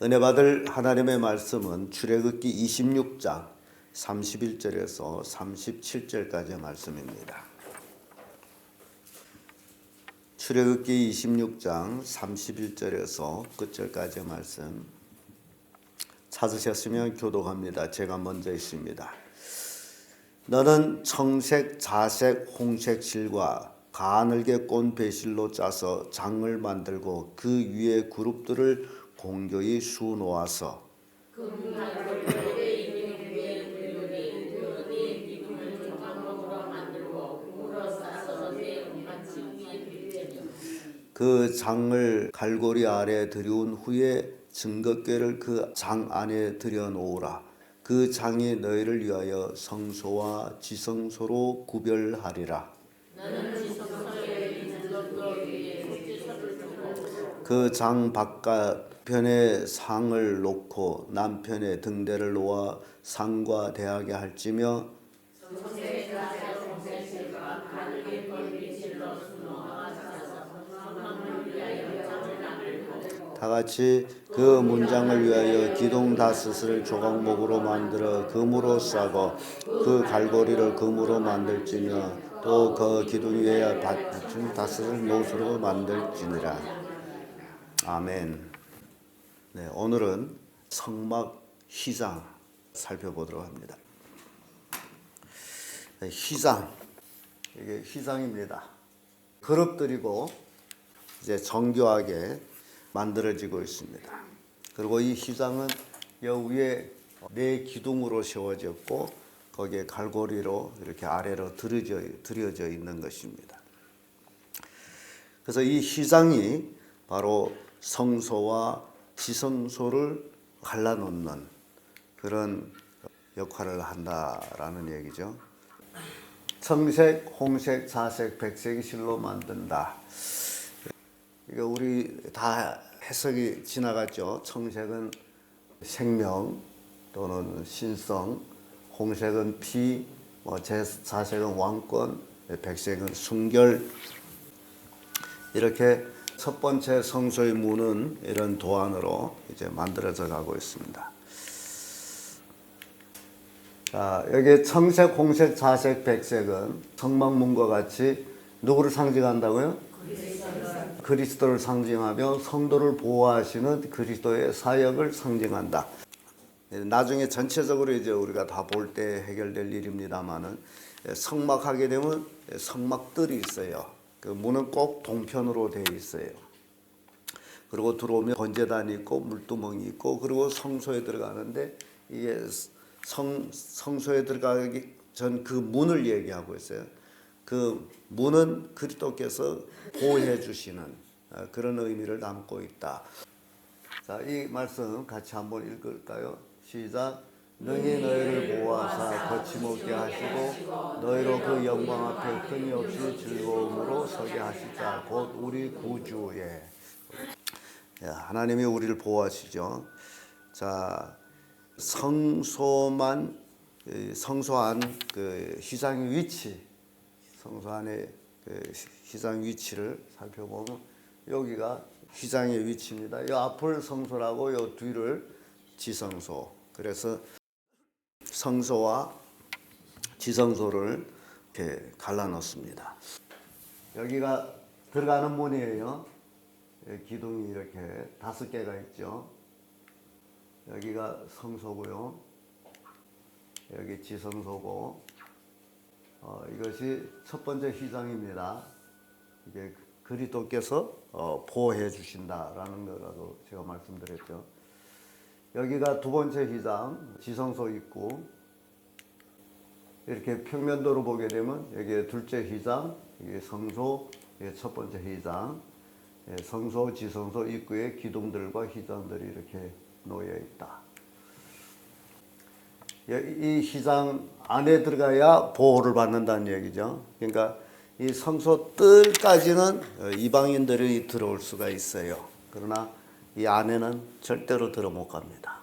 은혜 받을 하나님의 말씀은 출애굽기 26장 31절에서 37절까지의 말씀입니다. 출애굽기 26장 31절에서 끝절까지의 말씀 찾으셨으면 교독합니다. 제가 먼저 있습니다. 너는 청색, 자색, 홍색 실과 가늘게 꼰 배실로 짜서 장을 만들고 그 위에 그룹들을 공교히 수놓아서 그 장을 갈고리 아래 들여온 후에 증거궤를 그 장 안에 들여놓으라. 그 장이 너희를 위하여 성소와 지성소로 구별하리라. 그 장 바깥편에 상을 놓고 남편에 등대를 놓아 상과 대하게 할지며 다같이 그 문장을 위하여 기둥 다섯을 조각목으로 만들어 금으로 싸고 그 갈고리를 금으로 만들지며 또 그 기둥 위에 받침 다섯을 노수로 만들지니라. 아멘. 네, 오늘은 성막 휘장 살펴보도록 합니다. 네, 휘장, 이게 휘장입니다. 그룹들이고 이제 정교하게 만들어지고 있습니다. 그리고 이 휘장은 여 위에 네 기둥으로 세워졌고 거기에 갈고리로 이렇게 아래로 들여져 있는 것입니다. 그래서 이 휘장이 바로 성소와 지성소를 갈라놓는 그런 역할을 한다라는 얘기죠. 청색, 홍색, 자색, 백색이 실로 만든다. 이거 우리 다 해석이 지나갔죠. 청색은 생명 또는 신성, 홍색은 피, 자색은 왕권, 백색은 순결. 이렇게 첫 번째 성소의 문은 이런 도안으로 이제 만들어져 가고 있습니다. 자, 여기 청색, 홍색, 자색, 백색은 성막문과 같이 누구를 상징한다고요? 그리스도를 상징하며 성도를 보호하시는 그리스도의 사역을 상징한다. 나중에 전체적으로 이제 우리가 다 볼 때 해결될 일입니다만은 성막하게 되면 성막들이 있어요. 그 문은 꼭 동편으로 되어 있어요. 그리고 들어오면 번제단이 있고 물두멍이 있고 그리고 성소에 들어가는데 이게 성소에 들어가기 전 그 문을 얘기하고 있어요. 그 문은 그리스도께서 보호해 주시는 그런 의미를 담고 있다. 자, 이 말씀 같이 한번 읽을까요? 시작. 능히 너희를 보호하사 거침없게 하시고 너희로 그 영광 앞에 흠이 없이 즐거움으로 서게 하실 자 곧 우리 구주예. 하나님이 우리를 보호하시죠. 자, 성소 안 그 휘장의 위치, 성소 안의 그 휘장 위치를 살펴보면 여기가 휘장의 위치입니다. 이 앞을 성소라고 이 뒤를 지성소. 그래서 성소와 지성소를 이렇게 갈라놓습니다. 여기가 들어가는 문이에요. 기둥이 이렇게 5개가 있죠. 여기가 성소고요. 여기 지성소고 이것이 첫 번째 휘장입니다. 이게 그리스도께서 보호해 주신다라는 거라고 제가 말씀드렸죠. 여기가 두 번째 휘장, 지성소 입구. 이렇게 평면도로 보게 되면 여기 둘째 휘장, 이게 성소, 이게 첫 번째 휘장. 성소, 지성소 입구에 기둥들과 휘장들이 이렇게 놓여 있다. 이 휘장 안에 들어가야 보호를 받는다는 얘기죠. 그러니까 이 성소 뜰까지는 이방인들이 들어올 수가 있어요. 그러나 이 안에는 절대로 들어 못 갑니다.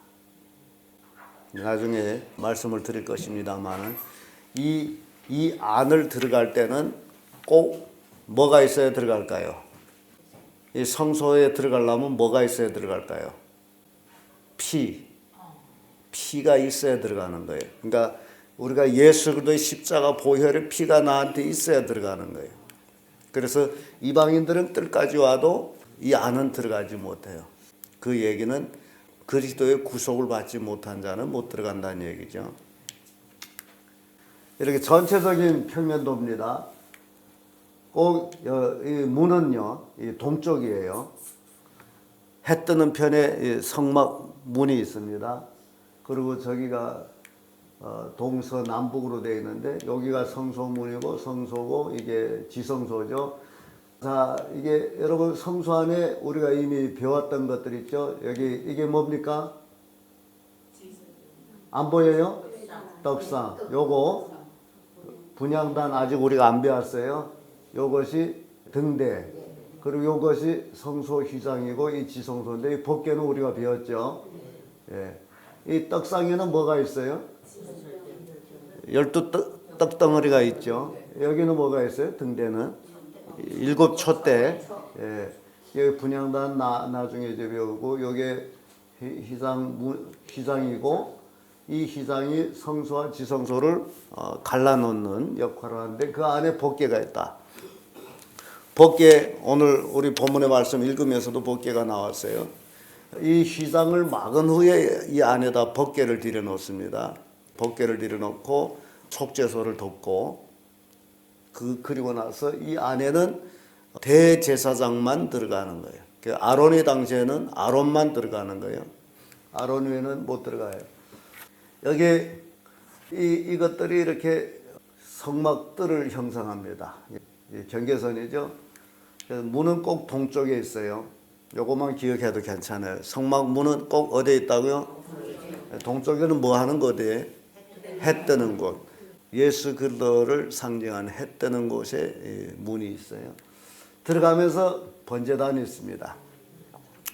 나중에 말씀을 드릴 것입니다만은 이 안을 들어갈 때는 꼭 뭐가 있어야 들어갈까요? 이 성소에 들어가려면 뭐가 있어야 들어갈까요? 피가 있어야 들어가는 거예요. 그러니까 우리가 예수 그리스도의 십자가 보혈의 피가 나한테 있어야 들어가는 거예요. 그래서 이방인들은 뜰까지 와도 이 안은 들어가지 못해요. 그 얘기는 그리스도의 구속을 받지 못한 자는 못 들어간다는 얘기죠. 이렇게 전체적인 평면도입니다. 꼭 이 문은요, 이 동쪽이에요. 해 뜨는 편에 성막 문이 있습니다. 그리고 저기가 동서남북으로 되어 있는데 여기가 성소문이고 성소고 이게 지성소죠. 자, 이게 여러분 성소 안에 우리가 이미 배웠던 것들 있죠. 여기 이게 뭡니까? 안 보여요? 떡상. 요거 분향단 아직 우리가 안 배웠어요. 요것이 등대. 그리고 요것이 성소 휘장이고 이 지성소인데 이 법궤는 우리가 배웠죠. 예. 이 떡상에는 뭐가 있어요? 12 떡덩어리가 있죠. 여기는 뭐가 있어요? 등대는 7 촛대. 예. 여기 분향단 나중에 이제 배우고 요게 휘장이고 이 휘장이 성소와 지성소를 갈라놓는 역할을 하는데 그 안에 법궤가 있다. 법궤 오늘 우리 본문의 말씀 읽으면서도 법궤가 나왔어요. 이 휘장을 막은 후에 이 안에다 법궤를 들여 놓습니다. 법궤를 들여 놓고 속죄소를 덮고 그리고 나서 이 안에는 대제사장만 들어가는 거예요. 아론의 당시에는 아론만 들어가는 거예요. 아론 외에는 못 들어가요. 여기 이것들이 이렇게 성막들을 형성합니다. 경계선이죠. 문은 꼭 동쪽에 있어요. 요것만 기억해도 괜찮아요. 성막 문은 꼭 어디에 있다고요? 동쪽에는 뭐 하는 곳이에요? 해 뜨는 곳. 예수 그리스도를 상징하는 해 뜨는 곳에 문이 있어요. 들어가면서 번제단이 있습니다.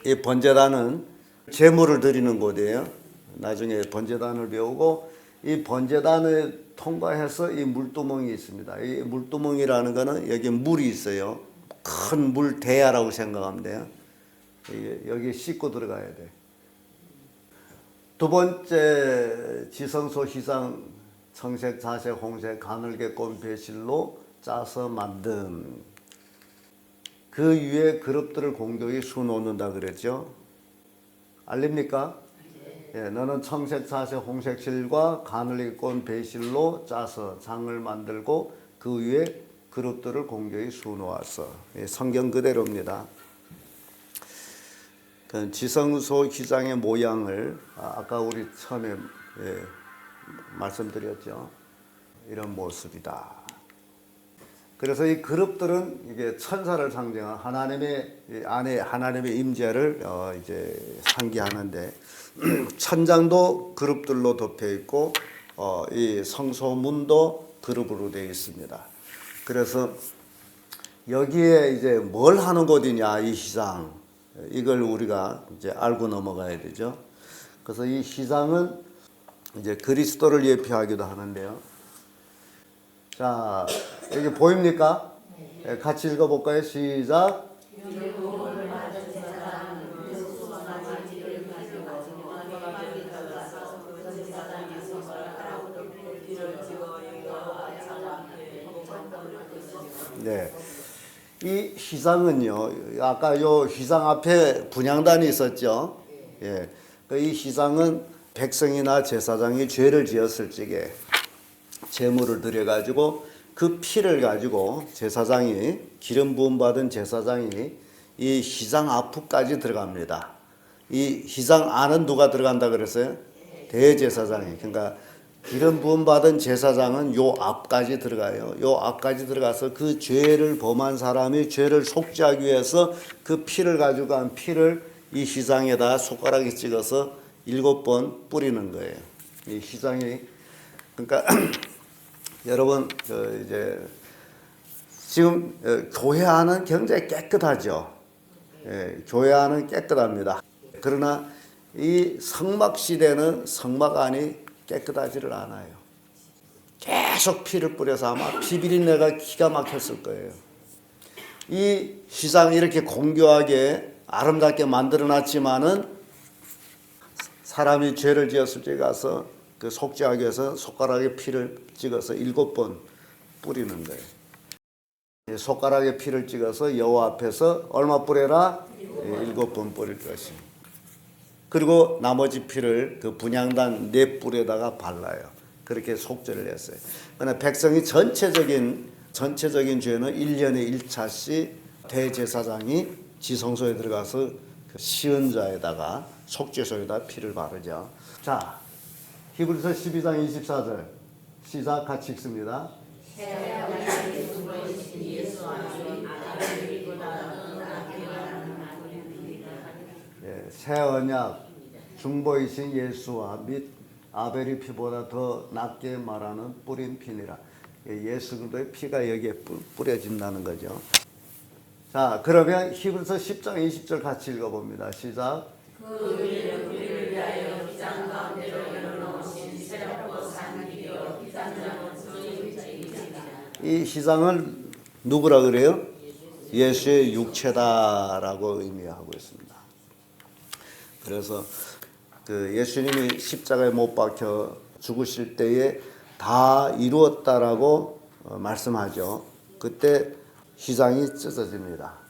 이 번제단은 제물을 드리는 곳이에요. 나중에 번제단을 배우고 이 번제단을 통과해서 이 물두멍이 있습니다. 이 물두멍이라는 거는 여기 물이 있어요. 큰 물 대야라고 생각하면 돼요. 여기 씻고 들어가야 돼. 두 번째 지성소 휘장 청색, 자색, 홍색, 가늘게 꼰 배실로 짜서 만든 그 위에 그릇들을 공경히 수놓는다 그랬죠. 알립니까? 예, 너는 청색, 자색, 홍색 실과 가늘게 꼰 배실로 짜서 장을 만들고 그 위에 그릇들을 공경히 수놓았어. 예, 성경 그대로입니다. 그 지성소 휘장의 모양을 아까 우리 처음에 말씀드렸죠. 이런 모습이다. 그래서 이 그릇들은 이게 천사를 상징한 하나님의 안에 하나님의 임재를 이제 상기하는데 천장도 그릇들로 덮여 있고 이 성소문도 그릇으로 되어 있습니다. 그래서 여기에 이제 뭘 하는 곳이냐 이 휘장 이걸 우리가 이제 알고 넘어가야 되죠. 그래서 이 휘장은 이제 그리스도를 예표하기도 하는데요. 자, 여기 보입니까? 네, 같이 읽어볼까요? 시작. 네. 이 휘장은요, 아까 요 휘장 앞에 분향단이 있었죠. 예. 이 휘장은 백성이나 제사장이 죄를 지었을 적에 제물을 드려가지고 그 피를 가지고 제사장이 기름 부음 받은 제사장이 이 휘장 앞까지 들어갑니다. 이 휘장 안은 누가 들어간다 그랬어요? 대제사장이. 그러니까 기름 부음 받은 제사장은 요 앞까지 들어가요. 요 앞까지 들어가서 그 죄를 범한 사람이 죄를 속죄하기 위해서 그 피를 가지고 간 피를 이 휘장에다 손가락에 찍어서 7번 뿌리는 거예요. 이 휘장이 그러니까 여러분 이제 지금 교회 안은 굉장히 깨끗하죠. 예, 교회 안은 깨끗합니다. 그러나 이 성막 시대는 성막 안이 깨끗하지를 않아요. 계속 피를 뿌려서 아마 피비린내가 기가 막혔을 거예요. 이 휘장 이렇게 공교하게 아름답게 만들어놨지만은 사람이 죄를 지었을 때 가서 그 속죄하기 위해서 손가락에 피를 찍어서 7번 뿌리는 거예요. 손가락에 피를 찍어서 여호와 앞에서 얼마 뿌려라? 7번 뿌릴 것입니다. 그리고 나머지 피를 그 분향단 4뿔에다가 발라요. 그렇게 속죄를 했어요. 그러나 백성이 전체적인 죄는 1년에 1차씩 대제사장이 지성소에 들어가서 그 시은자에다가 속죄소에다 피를 바르죠. 자, 히브리서 12장 24절 시작 같이 읽습니다. 새 언약 중보이신 예수와 및 아벨의 피보다 더 낫게 말하는 뿌린 피니라. 예수 그리스도의 피가 여기에 뿌려진다는 거죠. 자, 그러면 히브리서 10장 20절 같이 읽어봅니다. 시작. 그 의를 우리를 위하여 기장 가운데로 열어놓으신 새롭고 산 길이요 기장장은 이 희장을 누구라 그래요? 예수의 육체다라고 의미하고 있습니다. 그래서 그 예수님이 십자가에 못 박혀 죽으실 때에 다 이루었다라고 말씀하죠. 그때 희장이 찢어집니다.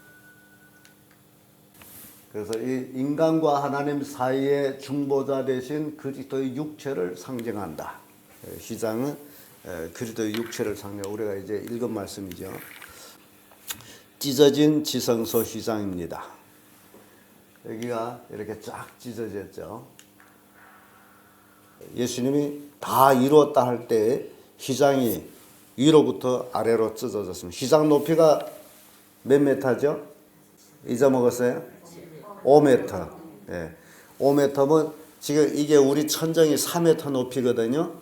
그래서 이 인간과 하나님 사이의 중보자 대신 그리스도의 육체를 상징한다. 희장은 그리스도의 육체를 상징하고 우리가 이제 읽은 말씀이죠. 찢어진 지성소 희장입니다. 여기가 이렇게 쫙 찢어졌죠. 예수님이 다 이루었다 할 때 희장이 위로부터 아래로 찢어졌습니다. 희장 높이가 몇 메타죠? 잊어먹었어요? 5m. 예. 5m면 지금 이게 우리 천정이 4m 높이거든요.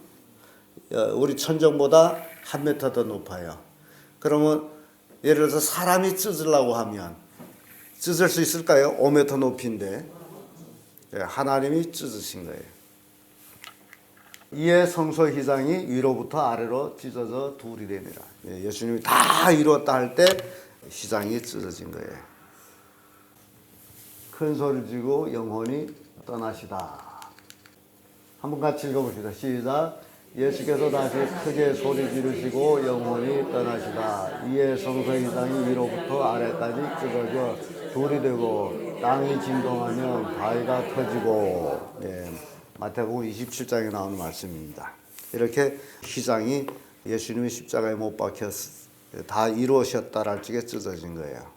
우리 천정보다 1m 더 높아요. 그러면 예를 들어서 사람이 찢으려고 하면 찢을 수 있을까요? 5m 높이인데 하나님이 찢으신 거예요. 이에 성소 희장이 위로부터 아래로 찢어져 둘이 됩니다. 예수님이 다 이루었다 할 때 희장이 찢어진 거예요. 큰 소리 지고 영혼이 떠나시다. 한번 같이 읽어봅시다. 시작. 예수께서 다시 크게 소리 지르시고 영혼이 떠나시다. 이에 성소 희장이 위로부터 아래까지 찢어져 둘이 되고 땅이 진동하며 바위가 터지고. 마태복음 27장에 나오는 말씀입니다. 이렇게 희장이 예수님이 십자가에 못 박혀 다 이루어졌다랄 적에 찢어진 거예요.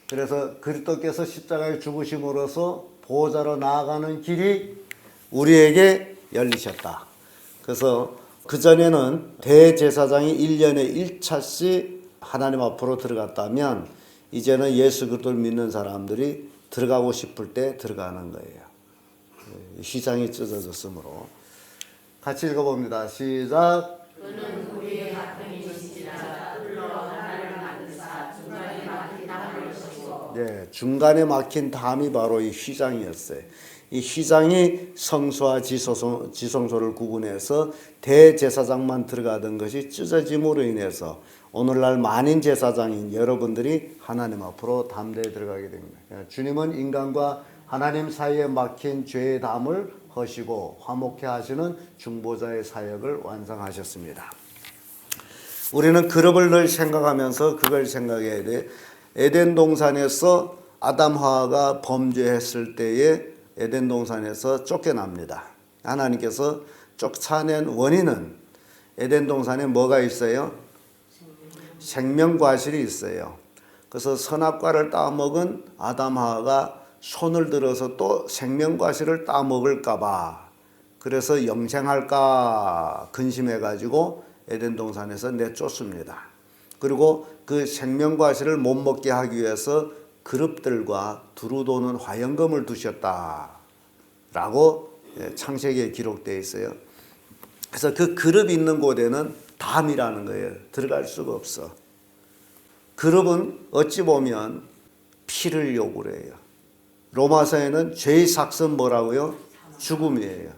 그래서 그리스도께서 십자가에 죽으심으로써 보호자로 나아가는 길이 우리에게 열리셨다. 그래서 그전에는 대제사장이 1년에 1차씩 하나님 앞으로 들어갔다면 이제는 예수 그리스도를 믿는 사람들이 들어가고 싶을 때 들어가는 거예요. 희장이 찢어졌으므로. 같이 읽어봅니다. 시작. 그는 우리의 가평이시니라. 홀로 하나를 만드사 중간에 막힌 담을 쓰시고. 네, 중간에 막힌 담이 바로 이 희장이었어요. 이 희장이 성소와 지성소를 구분해서 대제사장만 들어가던 것이 찢어짐으로 인해서 오늘날 만인 제사장인 여러분들이 하나님 앞으로 담대에 들어가게 됩니다. 주님은 인간과 하나님 사이에 막힌 죄의 담을 허시고 화목케 하시는 중보자의 사역을 완성하셨습니다. 우리는 그룹을 늘 생각하면서 그걸 생각해야 돼. 에덴 동산에서 아담 하와가 범죄했을 때에 에덴 동산에서 쫓겨납니다. 하나님께서 쫓아낸 원인은 에덴 동산에 뭐가 있어요? 생명과실이 있어요. 그래서 선악과를 따먹은 아담 하와가 손을 들어서 또 생명과실을 따먹을까봐 그래서 영생할까 근심해가지고 에덴 동산에서 내쫓습니다. 그리고 그 생명과실을 못 먹게 하기 위해서 그룹들과 두루 도는 화영검을 두셨다라고 창세기에 기록되어 있어요. 그래서 그 그룹이 있는 곳에는 담이라는 거예요. 들어갈 수가 없어. 그룹은 어찌 보면 피를 요구를 해요. 로마서에는 죄의 삭은 뭐라고요? 죽음이에요.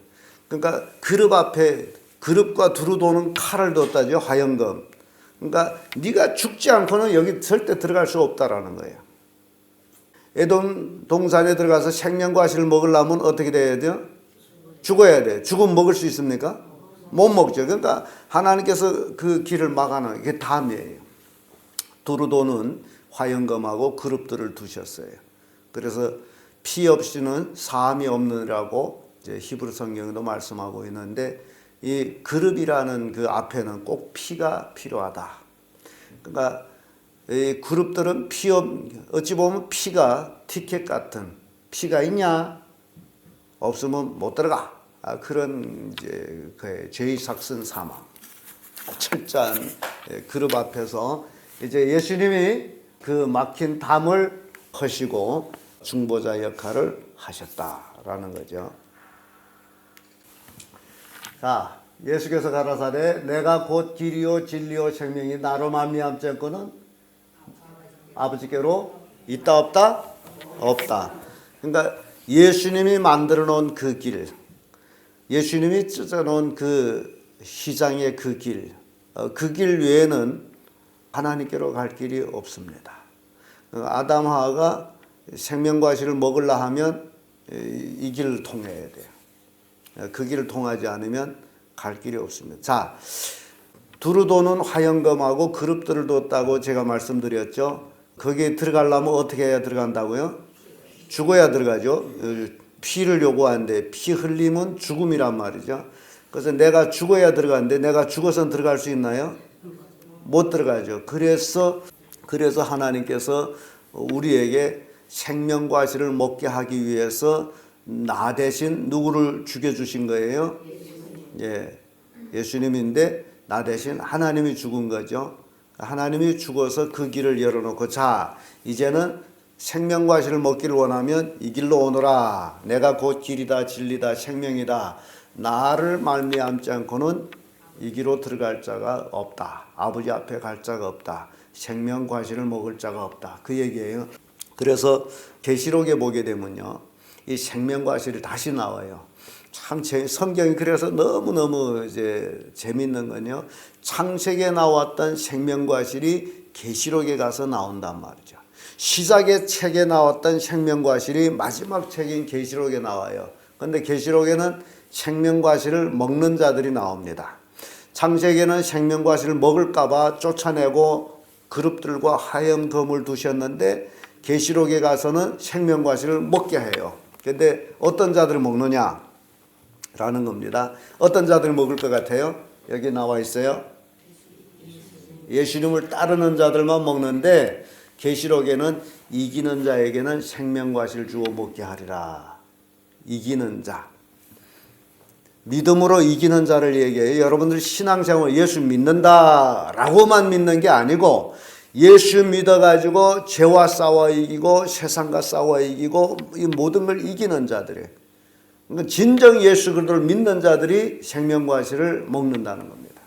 그러니까 그룹 앞에 그룹과 두루 도는 칼을 뒀다죠. 화영검. 그러니까 네가 죽지 않고는 여기 절대 들어갈 수 없다라는 거예요. 에돔 동산에 들어가서 생명과실을 먹으려면 어떻게 돼야 돼요? 죽어야 돼. 죽으면 먹을 수 있습니까? 못 먹죠. 그러니까 하나님께서 그 길을 막아놓은 게 담이에요. 두루도는 화영검하고 그룹들을 두셨어요. 그래서 피 없이는 사함이 없느라고 이제 히브리 성경에도 말씀하고 있는데, 이 그룹이라는 그 앞에는 꼭 피가 필요하다. 그러니까 이 그룹들은 어찌 보면 피가 티켓 같은, 피가 있냐? 없으면 못 들어가. 그런 이제 그 제2sak선 사망, 철저한 그룹 앞에서 이제 예수님이 그 막힌 담을 허시고 중보자 역할을 하셨다라는 거죠. 자, 예수께서 가라사대 내가 곧 길이요 진리요 생명이 나로 말미암지 않고는 아버지께로 있다 없다? 없다. 그러니까 예수님이 만들어 놓은 그 길, 예수님이 찢어 놓은 그 시장의 그 길, 그 길 외에는 하나님께로 갈 길이 없습니다. 아담 하와가 생명과실을 먹으려 하면 이 길을 통해야 돼요. 그 길을 통하지 않으면 갈 길이 없습니다. 자, 두루도는 화영검하고 그룹들을 뒀다고 제가 말씀드렸죠. 거기에 들어가려면 어떻게 해야 들어간다고요? 죽어야 들어가죠. 피를 요구하는데 피 흘리면 죽음이란 말이죠. 그래서 내가 죽어야 들어가는데 내가 죽어서 들어갈 수 있나요? 못 들어가죠. 그래서 하나님께서 우리에게 생명과실을 먹게 하기 위해서 나 대신 누구를 죽여주신 거예요? 예, 예수님인데 나 대신 하나님이 죽은 거죠. 하나님이 죽어서 그 길을 열어놓고, 자, 이제는 생명과실을 먹기를 원하면 이 길로 오너라. 내가 곧 길이다 진리다 생명이다. 나를 말미암지 않고는 이 길로 들어갈 자가 없다. 아버지 앞에 갈 자가 없다. 생명과실을 먹을 자가 없다. 그 얘기예요. 그래서 계시록에 보게 되면요, 이 생명과실이 다시 나와요. 참 성경이 그래서 너무너무 이제 재밌는 건요, 창세기에 나왔던 생명과실이 계시록에 가서 나온단 말이죠. 시작의 책에 나왔던 생명과실이 마지막 책인 계시록에 나와요. 그런데 계시록에는 생명과실을 먹는 자들이 나옵니다. 창세기에는 생명과실을 먹을까봐 쫓아내고 그룹들과 화염검을 두셨는데, 계시록에 가서는 생명과실을 먹게 해요. 그런데 어떤 자들이 먹느냐? 라는 겁니다. 어떤 자들이 먹을 것 같아요? 여기 나와 있어요. 예수님을 따르는 자들만 먹는데, 계시록에는 이기는 자에게는 생명과실 주어 먹게 하리라. 이기는 자. 믿음으로 이기는 자를 얘기해요. 여러분들 신앙생활 예수 믿는다라고만 믿는 게 아니고, 예수 믿어가지고 죄와 싸워 이기고 세상과 싸워 이기고 이 모든 걸 이기는 자들이에요. 그러니까 진정 예수 그리스도를 믿는 자들이 생명과실을 먹는다는 겁니다.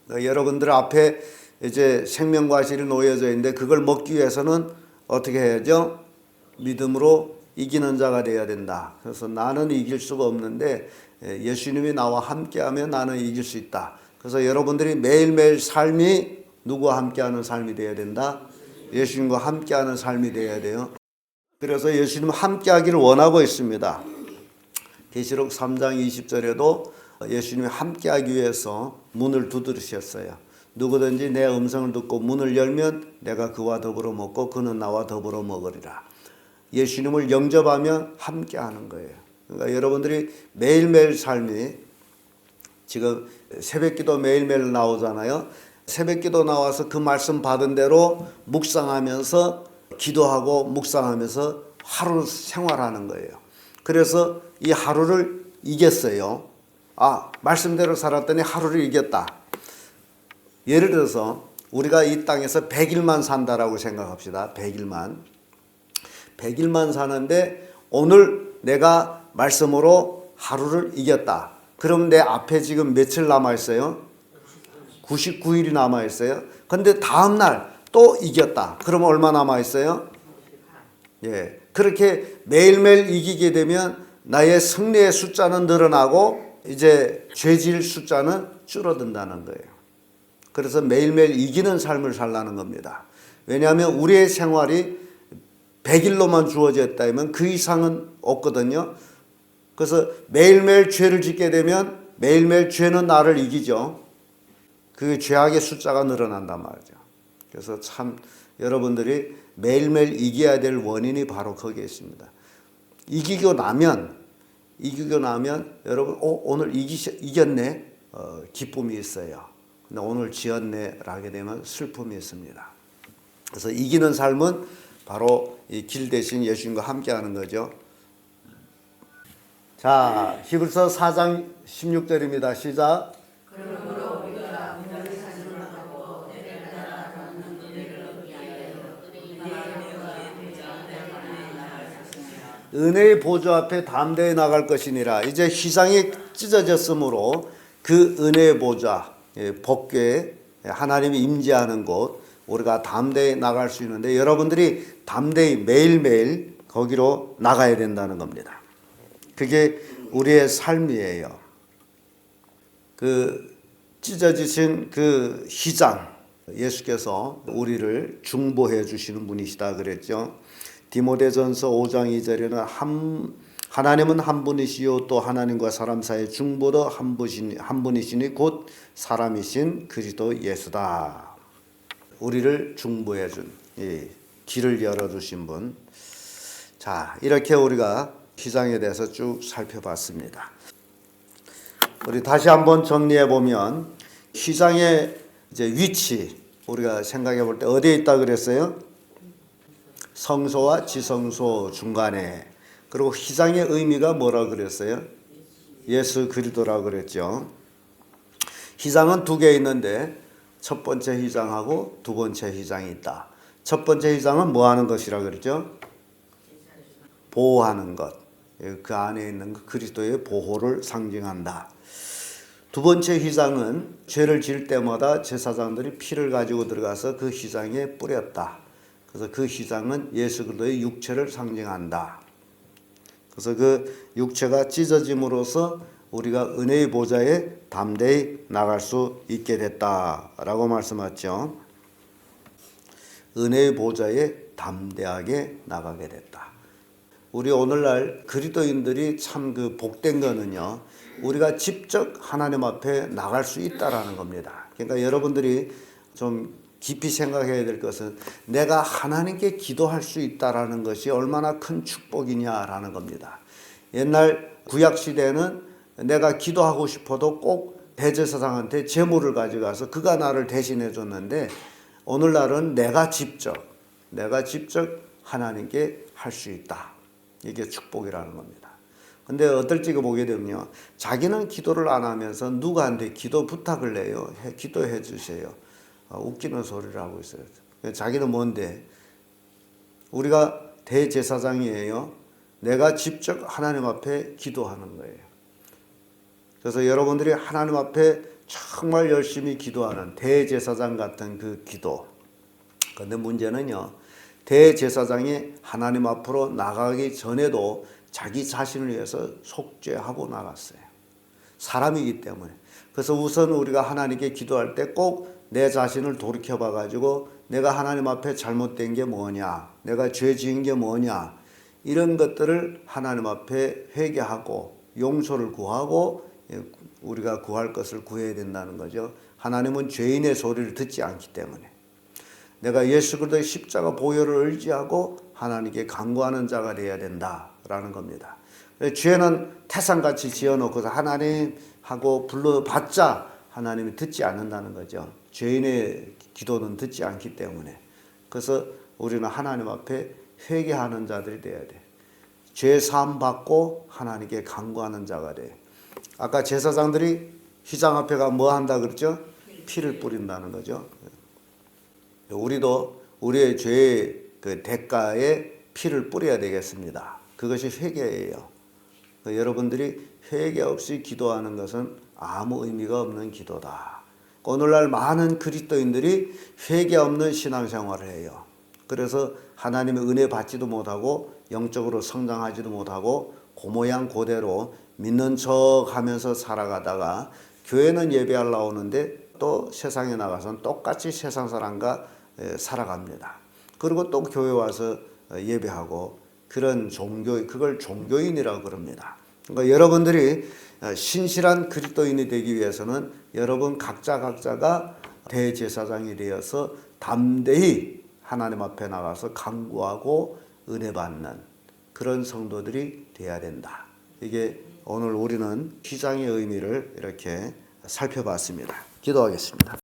그러니까 여러분들 앞에 이제 생명과실이 놓여져 있는데, 그걸 먹기 위해서는 어떻게 해야죠? 믿음으로 이기는 자가 되어야 된다. 그래서 나는 이길 수가 없는데 예수님이 나와 함께하면 나는 이길 수 있다. 그래서 여러분들이 매일매일 삶이 누구와 함께하는 삶이 되어야 된다? 예수님과 함께하는 삶이 되어야 돼요. 그래서 예수님 함께하기를 원하고 있습니다. 계시록 3장 20절에도 예수님이 함께하기 위해서 문을 두드리셨어요. 누구든지 내 음성을 듣고 문을 열면 내가 그와 더불어 먹고 그는 나와 더불어 먹으리라. 예수님을 영접하면 함께하는 거예요. 그러니까 여러분들이 매일매일 삶이, 지금 새벽기도 매일매일 나오잖아요. 새벽기도 나와서 그 말씀 받은 대로 묵상하면서 기도하고 묵상하면서 하루 생활하는 거예요. 그래서 이 하루를 이겼어요. 말씀대로 살았더니 하루를 이겼다. 예를 들어서 우리가 이 땅에서 100일만 산다라고 생각합시다. 100일만 사는데 오늘 내가 말씀으로 하루를 이겼다. 그럼 내 앞에 지금 며칠 남아있어요? 99일이 남아있어요. 근데 다음날 또 이겼다. 그러면 얼마 남아있어요? 예. 그렇게 매일매일 이기게 되면 나의 승리의 숫자는 늘어나고 이제 죄질 숫자는 줄어든다는 거예요. 그래서 매일매일 이기는 삶을 살라는 겁니다. 왜냐하면 우리의 생활이 100일로만 주어졌다면 그 이상은 없거든요. 그래서 매일매일 죄를 짓게 되면 매일매일 죄는 나를 이기죠. 그 죄악의 숫자가 늘어난단 말이죠. 그래서 참 여러분들이 매일매일 이겨야 될 원인이 바로 거기에 있습니다. 이기고 나면 여러분 오늘 이겼네, 기쁨이 있어요. 근데 오늘 지었네 라게 되면 슬픔이 있습니다. 그래서 이기는 삶은 바로 이 길 대신 예수님과 함께하는 거죠. 자, 히브리서 4장 16절입니다. 시작. 은혜의 보좌 앞에 담대히 나갈 것이니라. 이제 휘장이 찢어졌으므로 그 은혜의 보좌, 법궤, 하나님이 임재하는 곳, 우리가 담대히 나갈 수 있는데 여러분들이 담대히 매일매일 거기로 나가야 된다는 겁니다. 그게 우리의 삶이에요. 그 찢어지신 그 휘장, 예수께서 우리를 중보해 주시는 분이시다 그랬죠. 디모데전서 5장 2절에는 하나님은 한 분이시요 또 하나님과 사람 사이의 중보도 한 분이시니 곧 사람이신 그리스도 예수다. 우리를 중보해 준, 길을 열어주신 분. 자, 이렇게 우리가 휘장에 대해서 쭉 살펴봤습니다. 우리 다시 한번 정리해 보면 휘장의 이제 위치, 우리가 생각해 볼 때 어디에 있다 그랬어요? 성소와 지성소 중간에. 그리고 휘장의 의미가 뭐라 그랬어요? 예수 그리스도라고 그랬죠. 휘장은 두 개 있는데 첫 번째 휘장하고 두 번째 휘장이 있다. 첫 번째 휘장은 뭐 하는 것이라 그랬죠? 보호하는 것. 그 안에 있는 그리스도의 보호를 상징한다. 두 번째 휘장은 죄를 지을 때마다 제사장들이 피를 가지고 들어가서 그 휘장에 뿌렸다. 그래서 그 휘장은 예수 그리스도의 육체를 상징한다. 그래서 그 육체가 찢어짐으로써 우리가 은혜의 보좌에 담대히 나갈 수 있게 됐다라고 말씀하죠. 은혜의 보좌에 담대하게 나가게 됐다. 우리 오늘날 그리스도인들이 참 그 복된 거는요, 우리가 직접 하나님 앞에 나갈 수 있다라는 겁니다. 그러니까 여러분들이 좀 깊이 생각해야 될 것은 내가 하나님께 기도할 수 있다라는 것이 얼마나 큰 축복이냐라는 겁니다. 옛날 구약 시대는 내가 기도하고 싶어도 꼭 대제사장한테 제물을 가져가서 그가 나를 대신해 줬는데 오늘날은 내가 직접 하나님께 할 수 있다. 이게 축복이라는 겁니다. 근데 어떨지 보게 되면요, 자기는 기도를 안 하면서 누구한테 기도 부탁을 해요. 기도해 주세요. 웃기는 소리를 하고 있어요. 자기는 뭔데? 우리가 대제사장이에요. 내가 직접 하나님 앞에 기도하는 거예요. 그래서 여러분들이 하나님 앞에 정말 열심히 기도하는 대제사장 같은 그 기도. 그런데 문제는요, 대제사장이 하나님 앞으로 나가기 전에도 자기 자신을 위해서 속죄하고 나갔어요. 사람이기 때문에. 그래서 우선 우리가 하나님께 기도할 때 꼭 내 자신을 돌이켜봐 가지고 내가 하나님 앞에 잘못된 게 뭐냐, 내가 죄 지은 게 뭐냐, 이런 것들을 하나님 앞에 회개하고 용서를 구하고 우리가 구할 것을 구해야 된다는 거죠. 하나님은 죄인의 소리를 듣지 않기 때문에. 내가 예수 그리스도의 십자가 보혈을 의지하고 하나님께 간구하는 자가 되어야 된다라는 겁니다. 죄는 태산같이 지어놓고서 하나님 하고 불러봤자 하나님이 듣지 않는다는 거죠. 죄인의 기도는 듣지 않기 때문에. 그래서 우리는 하나님 앞에 회개하는 자들이 되어야 돼. 죄 사함 받고 하나님께 간구하는 자가 돼. 아까 제사장들이 휘장 앞에 가 뭐 한다 그랬죠? 피를 뿌린다는 거죠. 우리도 우리의 죄의 그 대가에 피를 뿌려야 되겠습니다. 그것이 회개예요. 여러분들이 회개 없이 기도하는 것은 아무 의미가 없는 기도다. 오늘날 많은 그리스도인들이 회개 없는 신앙생활을 해요. 그래서 하나님의 은혜 받지도 못하고 영적으로 성장하지도 못하고 그 모양 그대로 믿는 척 하면서 살아가다가 교회는 예배하러 나오는데 또 세상에 나가서는 똑같이 세상 사람과 살아갑니다. 그리고 또 교회 와서 예배하고 그런 그걸 종교인이라고 그럽니다. 그러니까 여러분들이 신실한 그리스도인이 되기 위해서는 여러분 각자가 대제사장이 되어서 담대히 하나님 앞에 나가서 간구하고 은혜 받는 그런 성도들이 돼야 된다. 이게 오늘 우리는 휘장의 의미를 이렇게 살펴봤습니다. 기도하겠습니다.